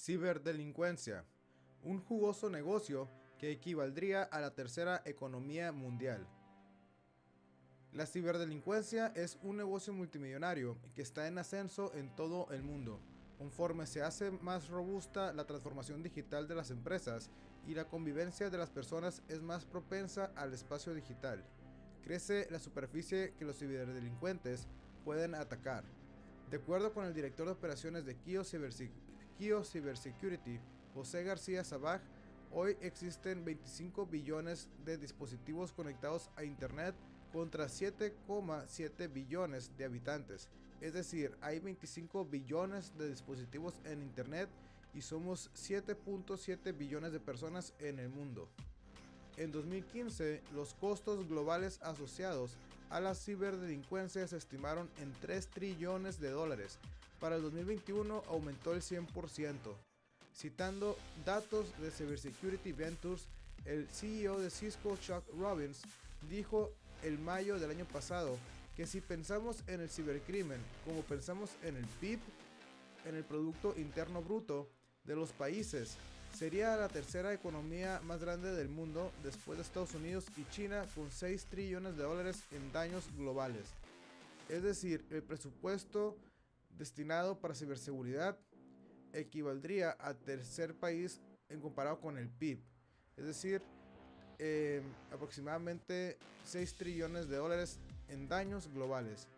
Ciberdelincuencia, un jugoso negocio que equivaldría a la tercera economía mundial. La ciberdelincuencia es un negocio multimillonario que está en ascenso en todo el mundo. Conforme se hace más robusta la transformación digital de las empresas y la convivencia de las personas es más propensa al espacio digital, crece la superficie que los ciberdelincuentes pueden atacar. De acuerdo con el director de operaciones de Kio Cybersecurity, José García Sabaj, hoy existen 25 billones de dispositivos conectados a Internet contra 7,7 billones de habitantes. Es decir, hay 25 billones de dispositivos en Internet y somos 7,7 billones de personas en el mundo. En 2015, los costos globales asociados a la ciberdelincuencia se estimaron en 3 trillones de dólares. Para el 2021 aumentó el 100%. Citando datos de Cybersecurity Ventures, el CEO de Cisco, Chuck Robbins, dijo en mayo del año pasado que si pensamos en el cibercrimen como pensamos en el PIB, en el Producto Interno Bruto de los países, sería la tercera economía más grande del mundo después de Estados Unidos y China, con 6 trillones de dólares en daños globales. Es decir, el presupuesto destinado para ciberseguridad equivaldría al tercer país en comparado con el PIB. Es decir, aproximadamente 6 trillones de dólares en daños globales.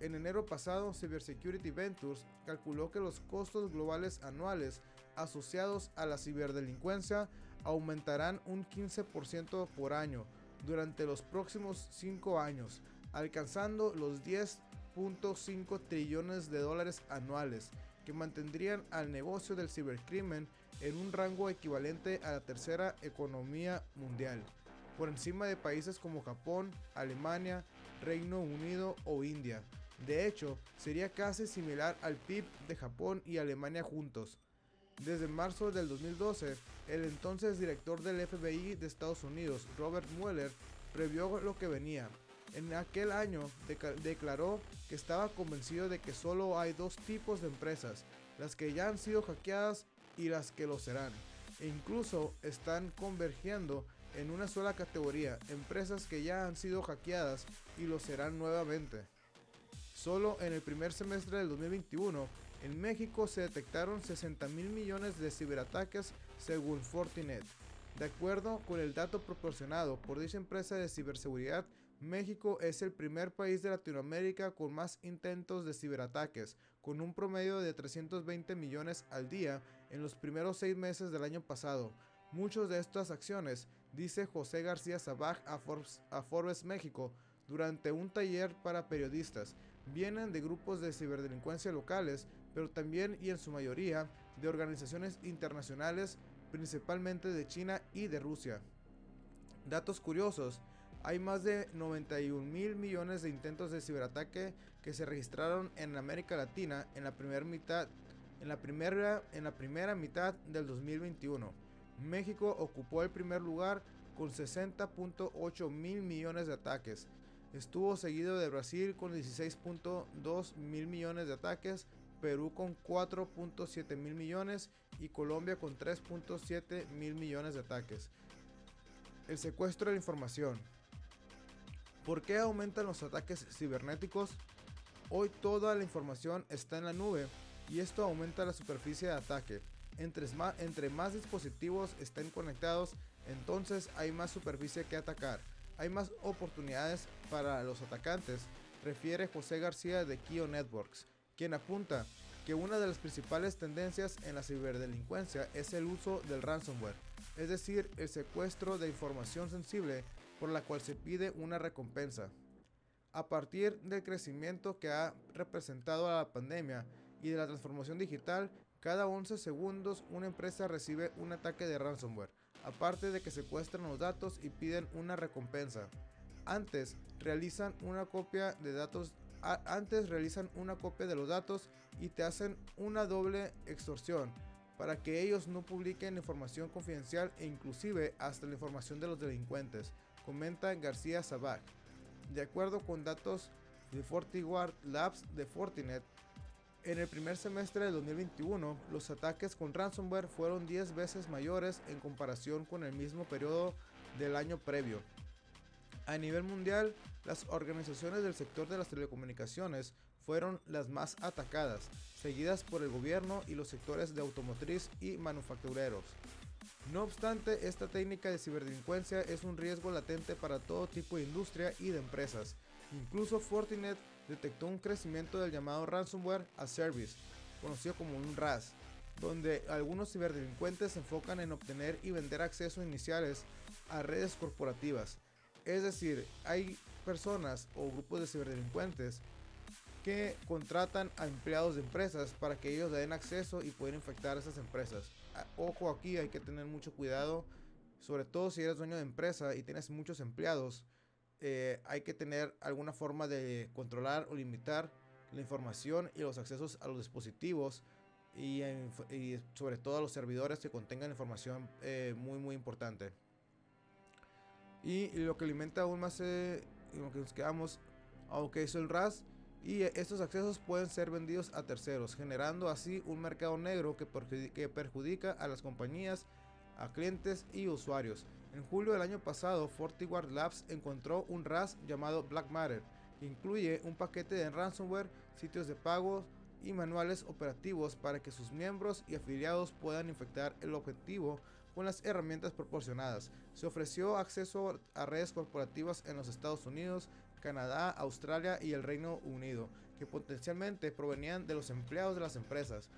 En enero pasado, Cybersecurity Ventures calculó que los costos globales anuales asociados a la ciberdelincuencia aumentarán un 15% por año durante los próximos 5 años, alcanzando los 10,5 trillones de dólares anuales, que mantendrían al negocio del cibercrimen en un rango equivalente a la tercera economía mundial, por encima de países como Japón, Alemania, Reino Unido o India. De hecho, sería casi similar al PIB de Japón y Alemania juntos. Desde marzo del 2012, el entonces director del FBI de Estados Unidos, Robert Mueller, previó lo que venía. En aquel año declaró que estaba convencido de que solo hay dos tipos de empresas, las que ya han sido hackeadas y las que lo serán. E incluso están convergiendo en una sola categoría, empresas que ya han sido hackeadas y lo serán nuevamente. Solo en el primer semestre del 2021, en México se detectaron 60,000 millones de ciberataques según Fortinet. De acuerdo con el dato proporcionado por dicha empresa de ciberseguridad, México es el primer país de Latinoamérica con más intentos de ciberataques, con un promedio de 320 millones al día en los primeros 6 meses del año pasado. Muchas de estas acciones, dice José García Sabaj a Forbes México durante un taller para periodistas, vienen de grupos de ciberdelincuencia locales, pero también y en su mayoría de organizaciones internacionales, principalmente de China y de Rusia. Datos curiosos: hay más de 91,000 millones de intentos de ciberataque que se registraron en América Latina en la primera mitad del 2021. México ocupó el primer lugar con 60,8 mil millones de ataques. Estuvo seguido de Brasil con 16,2 mil millones de ataques, Perú con 4,7 mil millones y Colombia con 3,7 mil millones de ataques. El secuestro de la información. ¿Por qué aumentan los ataques cibernéticos? Hoy toda la información está en la nube y esto aumenta la superficie de ataque. Entre más dispositivos estén conectados, entonces hay más superficie que atacar. Hay más oportunidades para los atacantes, refiere José García de Kio Networks, quien apunta que una de las principales tendencias en la ciberdelincuencia es el uso del ransomware, es decir, el secuestro de información sensible por la cual se pide una recompensa. A partir del crecimiento que ha representado la pandemia y de la transformación digital, cada 11 segundos una empresa recibe un ataque de ransomware, aparte de que secuestran los datos y piden una recompensa. Antes realizan una copia de los datos y te hacen una doble extorsión para que ellos no publiquen información confidencial e inclusive hasta la información de los delincuentes, comenta García Sabaj. De acuerdo con datos de FortiGuard Labs de Fortinet, En el primer semestre del 2021, los ataques con ransomware fueron 10 veces mayores en comparación con el mismo periodo del año previo. A nivel mundial, las organizaciones del sector de las telecomunicaciones fueron las más atacadas, seguidas por el gobierno y los sectores de automotriz y manufactureros. No obstante, esta técnica de ciberdelincuencia es un riesgo latente para todo tipo de industria y de empresas. Incluso Fortinet detectó un crecimiento del llamado Ransomware as Service, conocido como un RAS, donde algunos ciberdelincuentes se enfocan en obtener y vender accesos iniciales a redes corporativas. Es decir, hay personas o grupos de ciberdelincuentes que contratan a empleados de empresas para que ellos le den acceso y puedan infectar a esas empresas. Ojo, aquí hay que tener mucho cuidado, sobre todo si eres dueño de empresa y tienes muchos empleados. Hay que tener alguna forma de controlar o limitar la información y los accesos a los dispositivos y sobre todo a los servidores que contengan información muy importante. Y lo que alimenta aún más lo que nos quedamos, aunque es el RAS, y estos accesos pueden ser vendidos a terceros, generando así un mercado negro que perjudica a las compañías, a clientes y usuarios. En julio del año pasado, FortiGuard Labs encontró un RAS llamado Black Matter, que incluye un paquete de ransomware, sitios de pago y manuales operativos para que sus miembros y afiliados puedan infectar el objetivo con las herramientas proporcionadas. Se ofreció acceso a redes corporativas en los Estados Unidos, Canadá, Australia y el Reino Unido, que potencialmente provenían de los empleados de las empresas,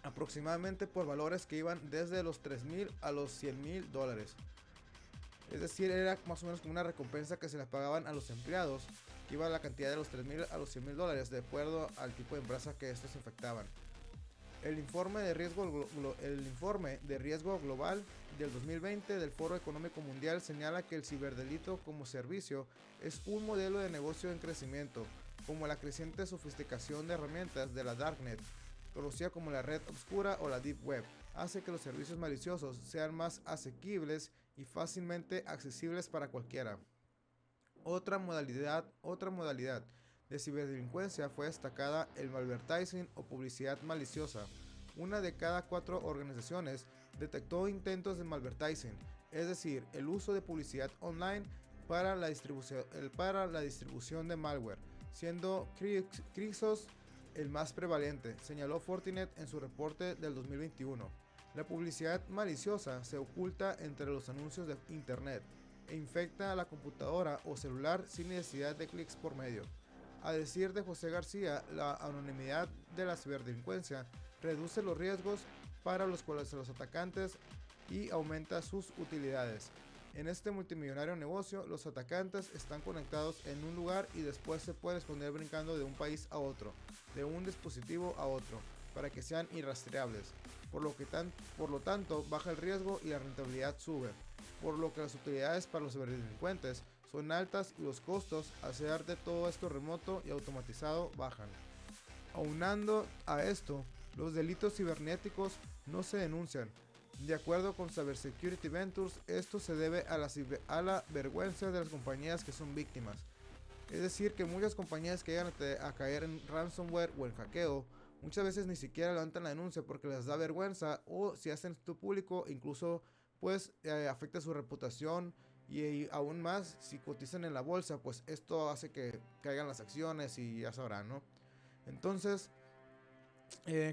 aproximadamente por valores que iban desde los $3,000 a los $100,000. Es decir, era más o menos como una recompensa que se les pagaban a los empleados, que iba a la cantidad de los $3,000 a los $100,000, de acuerdo al tipo de empresa que estos infectaban. El informe de riesgo global del 2020 del Foro Económico Mundial señala que el ciberdelito como servicio es un modelo de negocio en crecimiento, como la creciente sofisticación de herramientas de la Darknet, conocida como la red oscura o la Deep Web, hace que los servicios maliciosos sean más asequibles y fácilmente accesibles para cualquiera. Otra modalidad de ciberdelincuencia fue destacada el malvertising o publicidad maliciosa. Una de cada 4 organizaciones detectó intentos de malvertising, es decir, el uso de publicidad online para la distribución de malware, siendo Cryptos el más prevalente, señaló Fortinet en su reporte del 2021. La publicidad maliciosa se oculta entre los anuncios de internet e infecta a la computadora o celular sin necesidad de clics por medio. A decir de José García, la anonimidad de la ciberdelincuencia reduce los riesgos para los atacantes y aumenta sus utilidades. En este multimillonario negocio, los atacantes están conectados en un lugar y después se pueden esconder brincando de un país a otro, de un dispositivo a otro, para que sean irrastreables. Por lo tanto, baja el riesgo y la rentabilidad sube, por lo que las utilidades para los ciberdelincuentes son altas y los costos a hacer de todo esto remoto y automatizado bajan. Aunando a esto, los delitos cibernéticos no se denuncian. De acuerdo con Cybersecurity Ventures, esto se debe a la vergüenza de las compañías que son víctimas. Es decir, que muchas compañías que llegan a caer en ransomware o en hackeo, muchas veces ni siquiera levantan la denuncia porque les da vergüenza, o si hacen esto público, incluso pues afecta su reputación. Y aún más, si cotizan en la bolsa, pues esto hace que caigan las acciones y ya sabrán, ¿no? Entonces,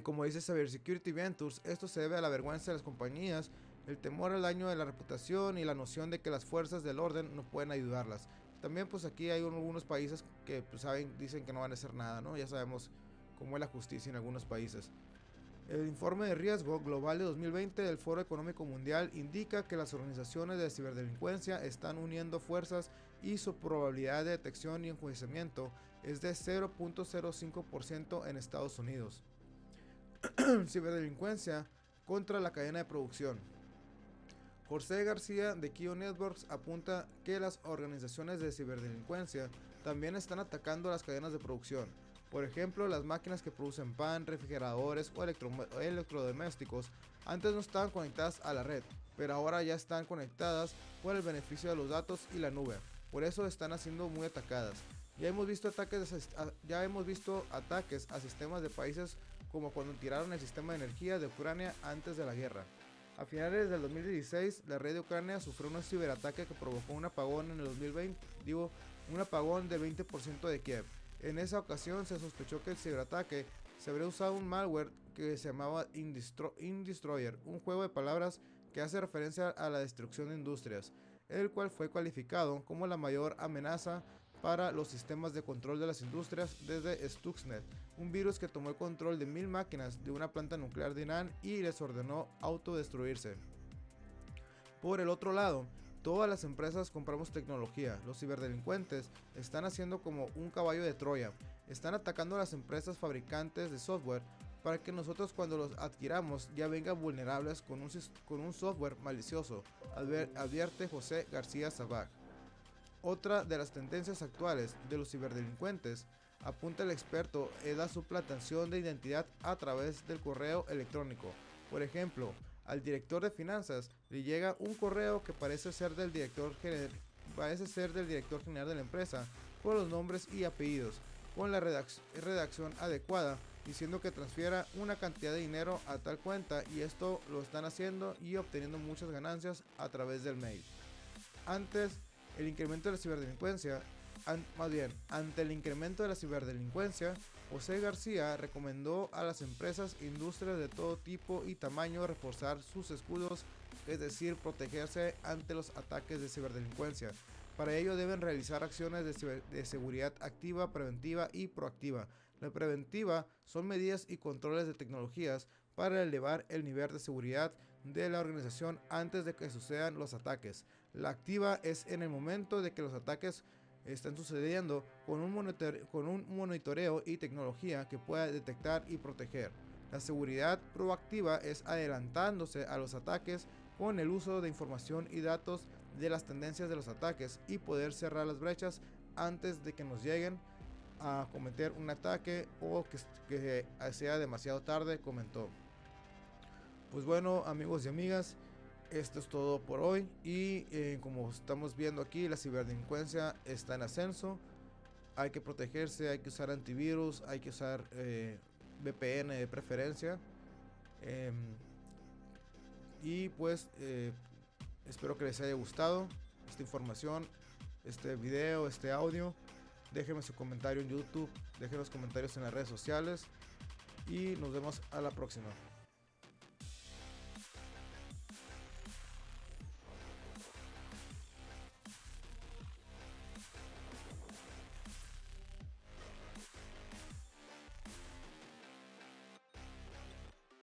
como dice Cybersecurity Ventures, esto se debe a la vergüenza de las compañías, el temor al daño de la reputación y la noción de que las fuerzas del orden no pueden ayudarlas. También pues aquí hay algunos países que pues, dicen que no van a hacer nada, ¿no? Ya sabemos cómo es la justicia en algunos países. El informe de riesgo global de 2020 del Foro Económico Mundial indica que las organizaciones de ciberdelincuencia están uniendo fuerzas y su probabilidad de detección y enjuiciamiento es de 0.05% en Estados Unidos. Ciberdelincuencia contra la cadena de producción. José García de Kio Networks apunta que las organizaciones de ciberdelincuencia también están atacando las cadenas de producción. Por ejemplo, las máquinas que producen pan, refrigeradores o electrodomésticos antes no estaban conectadas a la red, pero ahora ya están conectadas por el beneficio de los datos y la nube. Por eso están siendo muy atacadas. Ya hemos visto ataques a sistemas de países como cuando tiraron el sistema de energía de Ucrania antes de la guerra. A finales del 2016, la red de Ucrania sufrió un ciberataque que provocó un apagón en el 2020, un apagón del 20% de Kiev. En esa ocasión se sospechó que el ciberataque se habría usado un malware que se llamaba Indestroyer, un juego de palabras que hace referencia a la destrucción de industrias, el cual fue calificado como la mayor amenaza para los sistemas de control de las industrias desde Stuxnet, un virus que tomó el control de 1000 máquinas de una planta nuclear de Irán y les ordenó autodestruirse. Por el otro lado, todas las empresas compramos tecnología. Los ciberdelincuentes están haciendo como un caballo de Troya. Están atacando a las empresas fabricantes de software para que nosotros cuando los adquiramos ya vengan vulnerables con un software malicioso, advierte José García Sabag. Otra de las tendencias actuales de los ciberdelincuentes, apunta el experto, es la suplantación de identidad a través del correo electrónico. Por ejemplo, al director de finanzas le llega un correo que parece ser del director general de la empresa, con los nombres y apellidos, con la redacción adecuada, diciendo que transfiera una cantidad de dinero a tal cuenta, y esto lo están haciendo y obteniendo muchas ganancias a través del mail. Ante el incremento de la ciberdelincuencia, José García recomendó a las empresas e industrias de todo tipo y tamaño reforzar sus escudos, es decir, protegerse ante los ataques de ciberdelincuencia. Para ello deben realizar acciones de seguridad activa, preventiva y proactiva. La preventiva son medidas y controles de tecnologías para elevar el nivel de seguridad de la organización antes de que sucedan los ataques. La activa es en el momento de que los ataques están sucediendo, con un monitoreo y tecnología que pueda detectar y proteger. La seguridad proactiva es adelantándose a los ataques con el uso de información y datos de las tendencias de los ataques y poder cerrar las brechas antes de que nos lleguen a cometer un ataque o que sea demasiado tarde, comentó. Pues bueno, amigos y amigas, esto es todo por hoy y como estamos viendo aquí, la ciberdelincuencia está en ascenso. Hay que protegerse, hay que usar antivirus, hay que usar VPN de preferencia. Eh, y pues espero que les haya gustado esta información, este video, este audio. Déjenme su comentario en YouTube, dejen los comentarios en las redes sociales y nos vemos a la próxima.